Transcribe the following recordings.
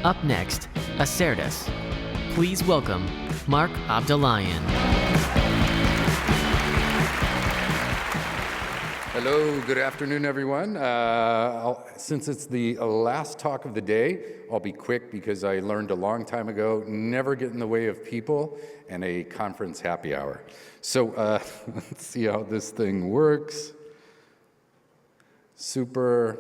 Up next, Acertas. Please welcome Mark Abdollahian. Hello, good afternoon, everyone. Since it's the last talk of the day, I'll be quick because I learned a long time ago, never get in the way of people and a conference happy hour. So let's see how this thing works. Super.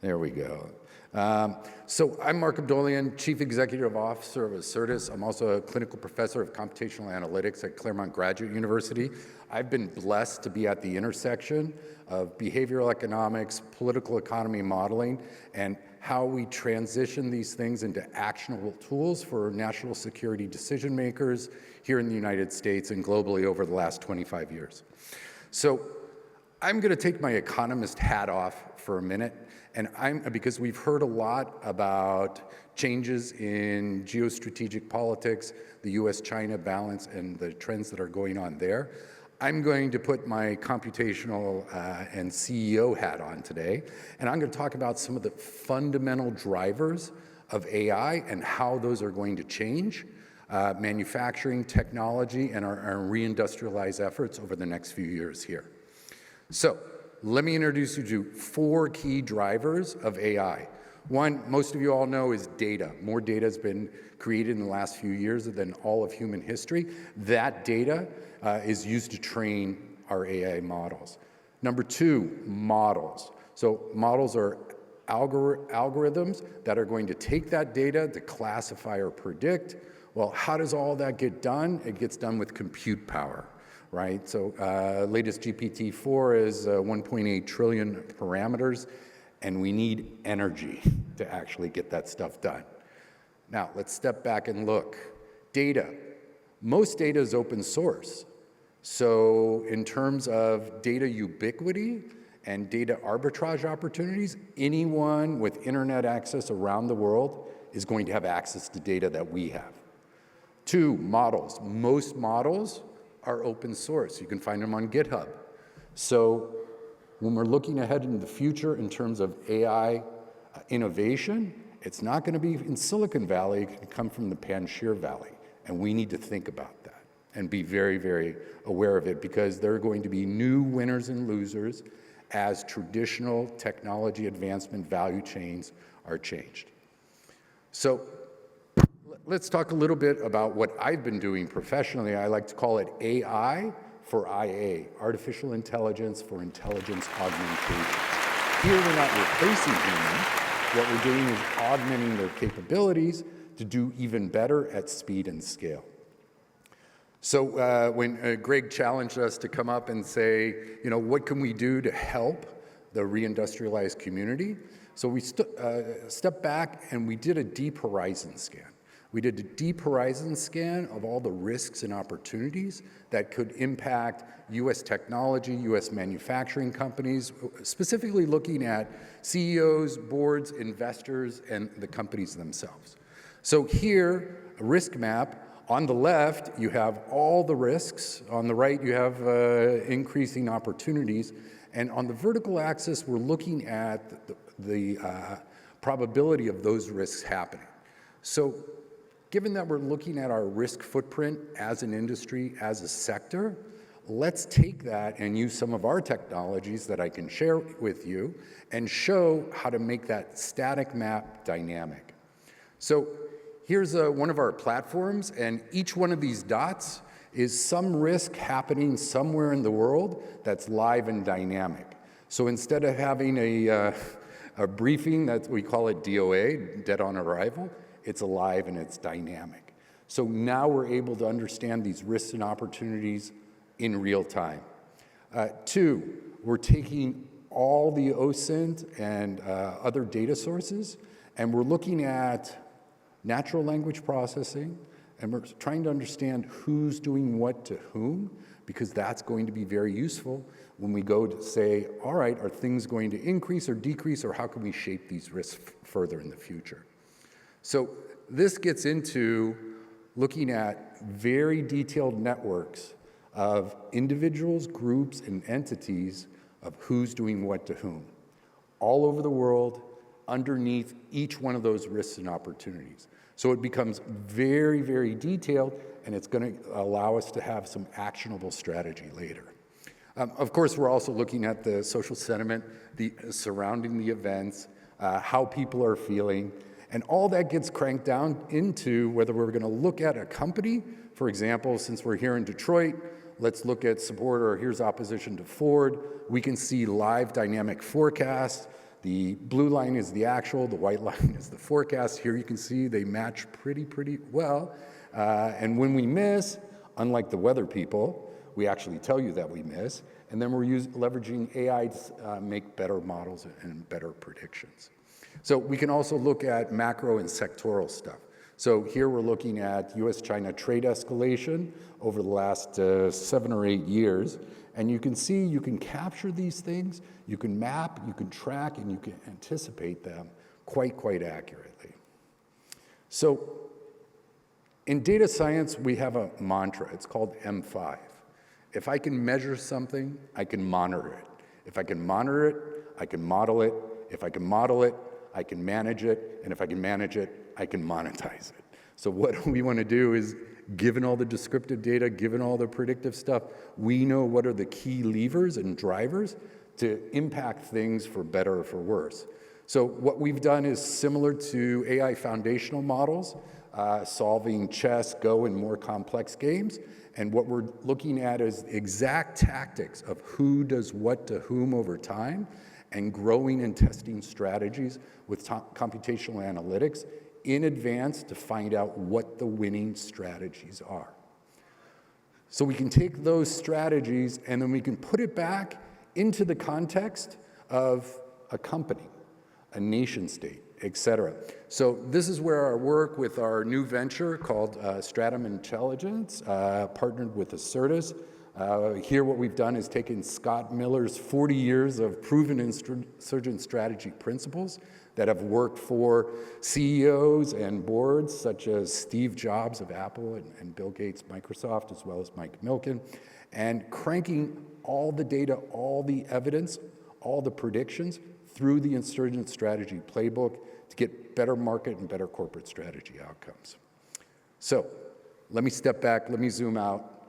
There we go. So I'm Mark Abdollahian, Chief Executive Officer of Acertas. I'm also a clinical professor of computational analytics at Claremont Graduate University. I've been blessed to be at the intersection of behavioral economics, political economy modeling, and how we transition these things into actionable tools for national security decision makers here in the United States and globally over the last 25 years. So I'm going to take my economist hat off for a minute, and because we've heard a lot about changes in geostrategic politics, the US-China balance, and the trends that are going on there. I'm going to put my computational and CEO hat on today, and I'm going to talk about some of the fundamental drivers of AI and how those are going to change manufacturing, technology, and our reindustrialize efforts over the next few years here. So let me introduce you to 4 key drivers of AI. One, most of you all know, is data. More data has been created in the last few years than all of human history. That data is used to train our AI models. Number 2, models. So models are algorithms that are going to take that data to classify or predict. Well, how does all that get done? It gets done with compute power. Right, so latest GPT-4 is 1.8 trillion parameters, and we need energy to actually get that stuff done. Now, let's step back and look. Data. Most data is open source. So in terms of data ubiquity and data arbitrage opportunities, anyone with internet access around the world is going to have access to data that we have. 2, models. Most models are open source. You can find them on GitHub. So when we're looking ahead into the future in terms of AI innovation, it's not going to be in Silicon Valley. It can come from the Panjshir Valley. And we need to think about that and be very, very aware of it, because there are going to be new winners and losers as traditional technology advancement value chains are changed. So let's talk a little bit about what I've been doing professionally. I like to call it AI for IA, artificial intelligence for intelligence augmentation. Here we're not replacing humans. What we're doing is augmenting their capabilities to do even better at speed and scale. So when Greg challenged us to come up and say, what can we do to help the reindustrialized community? So we stepped back and we did a deep horizon scan. We did a deep horizon scan of all the risks and opportunities that could impact US technology, US manufacturing companies, specifically looking at CEOs, boards, investors, and the companies themselves. So here, a risk map. On the left, you have all the risks. On the right, you have increasing opportunities. And on the vertical axis, we're looking at the probability of those risks happening. So given that we're looking at our risk footprint as an industry, as a sector, let's take that and use some of our technologies that I can share with you and show how to make that static map dynamic. So here's one of our platforms, and each one of these dots is some risk happening somewhere in the world that's live and dynamic. So instead of having a briefing, that we call it DOA, dead on arrival, it's alive and it's dynamic. So now we're able to understand these risks and opportunities in real time. 2, we're taking all the OSINT and other data sources, and we're looking at natural language processing, and we're trying to understand who's doing what to whom, because that's going to be very useful when we go to say, all right, are things going to increase or decrease, or how can we shape these risks further in the future? So this gets into looking at very detailed networks of individuals, groups, and entities of who's doing what to whom. all over the world, underneath each one of those risks and opportunities. So it becomes very, very detailed, and it's going to allow us to have some actionable strategy later. Of course, we're also looking at the social sentiment, surrounding the events, how people are feeling, and all that gets cranked down into whether we're going to look at a company. For example, since we're here in Detroit, let's look at support or here's opposition to Ford. We can see live dynamic forecasts. The blue line is the actual, the white line is the forecast. Here you can see they match pretty well. And when we miss, unlike the weather people, we actually tell you that we miss. And then we're leveraging AI to make better models and better predictions. So we can also look at macro and sectoral stuff. So here we're looking at US-China trade escalation over the last 7 or 8 years. And you can see you can capture these things, you can map, you can track, and you can anticipate them quite accurately. So in data science, we have a mantra. It's called M5. If I can measure something, I can monitor it. If I can monitor it, I can model it. If I can model it, I can manage it. And if I can manage it, I can monetize it. So what we want to do is, given all the descriptive data, given all the predictive stuff, we know what are the key levers and drivers to impact things for better or for worse. So what we've done is similar to AI foundational models, solving chess, Go, and more complex games. And what we're looking at is exact tactics of who does what to whom over time, and growing and testing strategies with computational analytics in advance to find out what the winning strategies are. So we can take those strategies and then we can put it back into the context of a company, a nation state, et cetera. So this is where our work with our new venture called Stratum Intelligence, partnered with Acertas. Here what we've done is taken Scott Miller's 40 years of proven insurgent strategy principles that have worked for CEOs and boards such as Steve Jobs of Apple and Bill Gates, Microsoft, as well as Mike Milken, and cranking all the data, all the evidence, all the predictions through the insurgent strategy playbook to get better market and better corporate strategy outcomes. So let me step back, let me zoom out.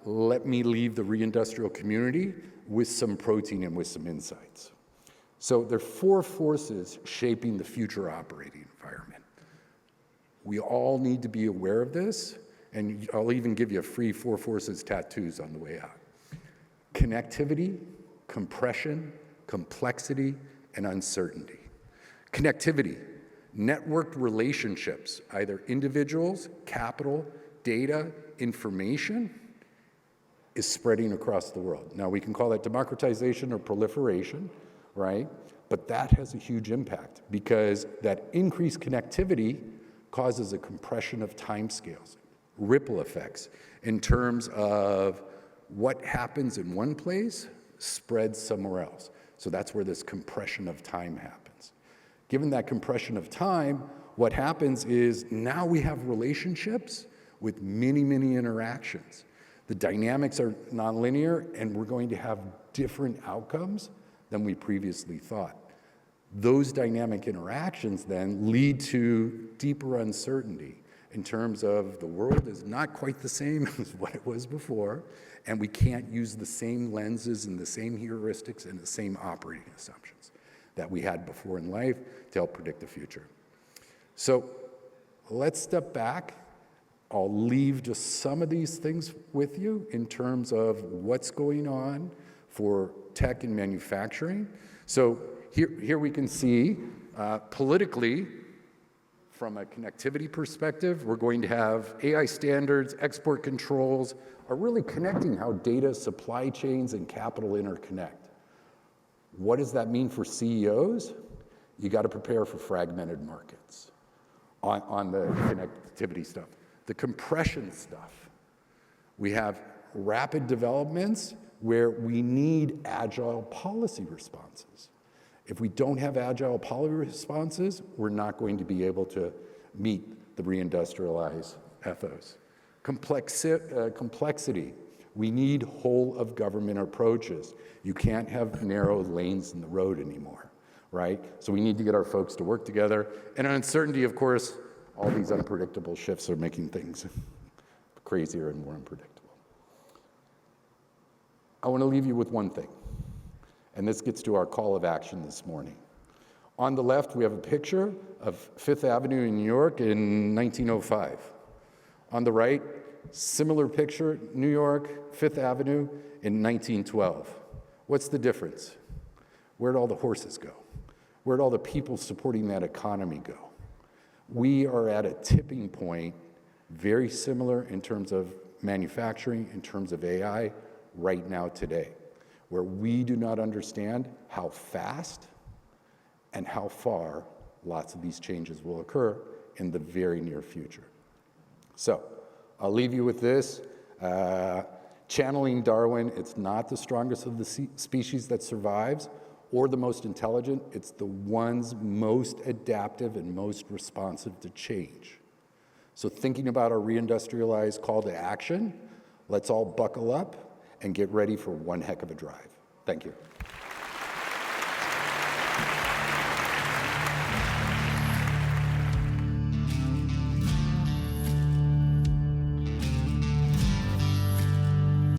Let me leave the reindustrial community with some protein and with some insights. So there are 4 forces shaping the future operating environment. We all need to be aware of this, and I'll even give you a free 4 forces tattoos on the way out. Connectivity, compression, complexity, and uncertainty. Connectivity, networked relationships, either individuals, capital, data, information, is spreading across the world. Now, we can call that democratization or proliferation, right? But that has a huge impact because that increased connectivity causes a compression of timescales, ripple effects in terms of what happens in one place spreads somewhere else. So that's where this compression of time happens. Given that compression of time, what happens is now we have relationships with many interactions. The dynamics are nonlinear, and we're going to have different outcomes than we previously thought. Those dynamic interactions then lead to deeper uncertainty in terms of the world is not quite the same as what it was before, and we can't use the same lenses and the same heuristics and the same operating assumptions that we had before in life to help predict the future. So let's step back. I'll leave just some of these things with you in terms of what's going on for tech and manufacturing. So here we can see politically, from a connectivity perspective, we're going to have AI standards, export controls are really connecting how data, supply chains, and capital interconnect. What does that mean for CEOs? You got to prepare for fragmented markets on the connectivity stuff. The compression stuff, we have rapid developments where we need agile policy responses. If we don't have agile policy responses, we're not going to be able to meet the reindustrialize ethos. Complexity, we need whole of government approaches. You can't have narrow lanes in the road anymore. right? So we need to get our folks to work together. And uncertainty, of course, all these unpredictable shifts are making things crazier and more unpredictable. I want to leave you with one thing, and this gets to our call of action this morning. On the left, we have a picture of Fifth Avenue in New York in 1905. On the right, similar picture, New York, Fifth Avenue in 1912. What's the difference? Where'd all the horses go? Where'd all the people supporting that economy go? We are at a tipping point, very similar in terms of manufacturing, in terms of AI, right now today, where we do not understand how fast and how far lots of these changes will occur in the very near future. So I'll leave you with this. Channeling Darwin, it's not the strongest of the species that survives or the most intelligent. It's the ones most adaptive and most responsive to change. So thinking about our reindustrialized call to action, let's all buckle up and get ready for one heck of a drive. Thank you.